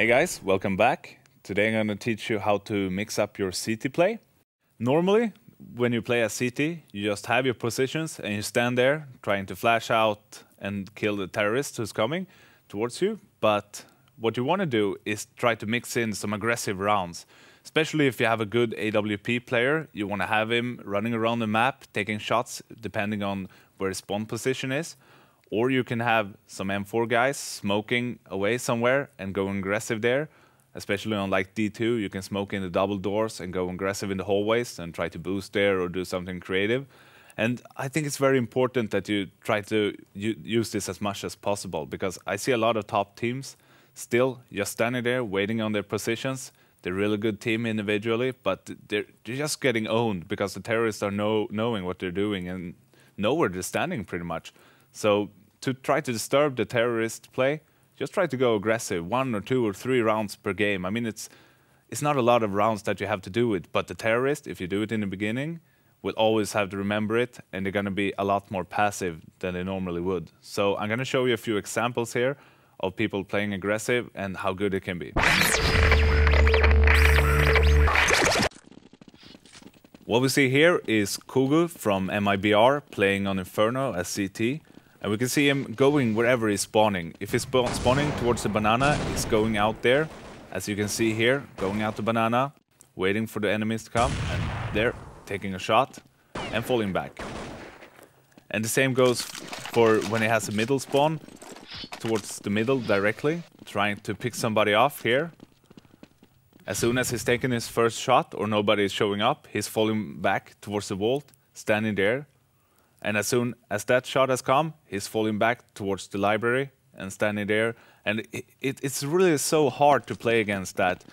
Hey guys, welcome back. Today I'm going to teach you how to mix up your CT play. Normally, when you play a CT, you just have your positions and you stand there trying to flash out and kill the terrorist who's coming towards you. But what you want to do is try to mix in some aggressive rounds. Especially if you have a good AWP player, you want to have him running around the map, taking shots depending on where his spawn position is. Or you can have some M4 guys smoking away somewhere and going aggressive there. Especially on like D2, you can smoke in the double doors and go aggressive in the hallways and try to boost there or do something creative. And I think it's very important that you try to use this as much as possible, because I see a lot of top teams still just standing there waiting on their positions. They're a really good team individually, but they're just getting owned because the terrorists are knowing what they're doing and know where they're standing pretty much. So to try to disturb the terrorist play, just try to go aggressive, 1 or 2 or 3 rounds per game. I mean, it's not a lot of rounds that you have to do it, but the terrorist, if you do it in the beginning, will always have to remember it, and they're going to be a lot more passive than they normally would. So I'm going to show you a few examples here of people playing aggressive and how good it can be. What we see here is Kugu from MIBR playing on Inferno as CT. And we can see him going wherever he's spawning. If he's spawning towards the banana, he's going out there. As you can see here, going out the banana, waiting for the enemies to come, and there, taking a shot, and falling back. And the same goes for when he has a middle spawn, towards the middle directly, trying to pick somebody off here. As soon as he's taken his first shot, or nobody is showing up, he's falling back towards the vault, standing there. And as soon as that shot has come, he's falling back towards the library and standing there. And it's really so hard to play against that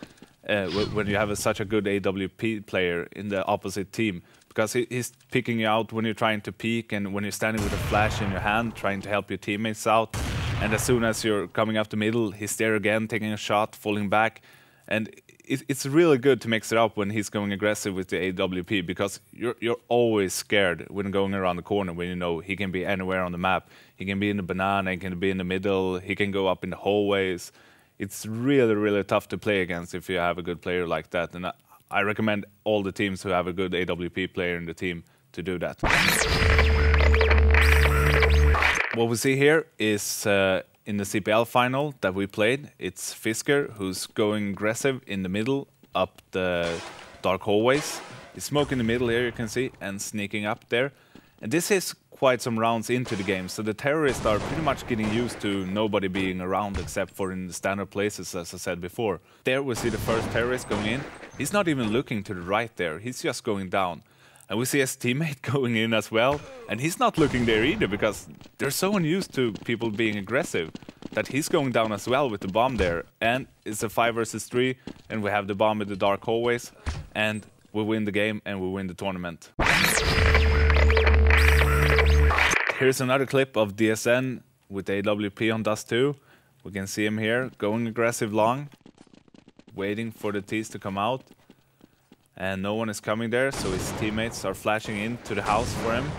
when you have such a good AWP player in the opposite team. Because he's picking you out when you're trying to peek and when you're standing with a flash in your hand, trying to help your teammates out. And as soon as you're coming up the middle, he's there again, taking a shot, falling back. And it's really good to mix it up when he's going aggressive with the AWP, because you're always scared when going around the corner, when you know he can be anywhere on the map. He can be in the banana, he can be in the middle, he can go up in the hallways. It's really, really tough to play against if you have a good player like that. And I recommend all the teams who have a good AWP player in the team to do that. What we see here is in the CPL final that we played, it's Fisker who's going aggressive in the middle up the dark hallways. He's smoking in the middle here, you can see, and sneaking up there. And this is quite some rounds into the game, so the terrorists are pretty much getting used to nobody being around except for in the standard places, as I said before. There we see the first terrorist going in. He's not even looking to the right there, he's just going down. And we see his teammate going in as well, and he's not looking there either, because they're so unused to people being aggressive that he's going down as well with the bomb there. And it's a 5 versus 3, and we have the bomb in the dark hallways, and we win the game and we win the tournament. Here's another clip of DSN with AWP on Dust 2. We can see him here going aggressive long, waiting for the T's to come out. And no one is coming there, so his teammates are flashing into the house for him.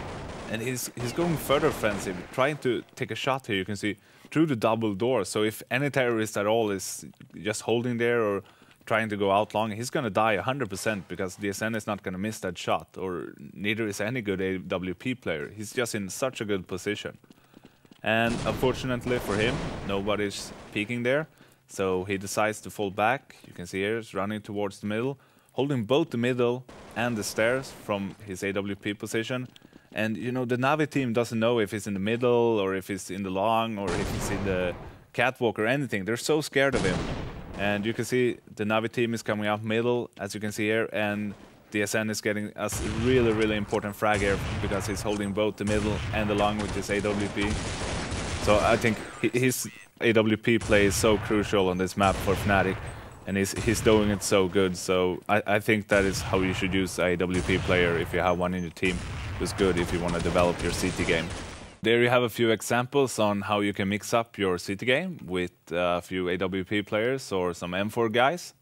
And he's going further offensive, trying to take a shot here, you can see, through the double door. So if any terrorist at all is just holding there or trying to go out long, he's going to die 100%, because DSN is not going to miss that shot, or neither is any good AWP player. He's just in such a good position. And unfortunately for him, nobody's peeking there, so he decides to fall back. You can see here he's running towards the middle, holding both the middle and the stairs from his AWP position. And you know, the Navi team doesn't know if he's in the middle or if he's in the long or if he's in the catwalk or anything. They're so scared of him. And you can see the Navi team is coming up middle, as you can see here, and DSN is getting a really, really important frag here, because he's holding both the middle and the long with his AWP. So I think his AWP play is so crucial on this map for Fnatic. And he's doing it so good, so I think that is how you should use a AWP player if you have one in your team who's good if you want to develop your CT game. There you have a few examples on how you can mix up your CT game with a few AWP players or some M4 guys.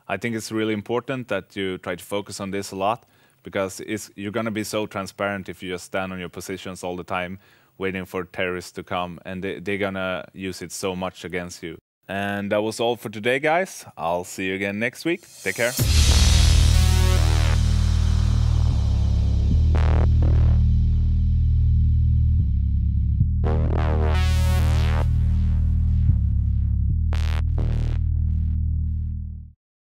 I think it's really important that you try to focus on this a lot, because you're going to be so transparent if you just stand on your positions all the time waiting for terrorists to come, and they're going to use it so much against you. And that was all for today, guys. I'll see you again next week. Take care.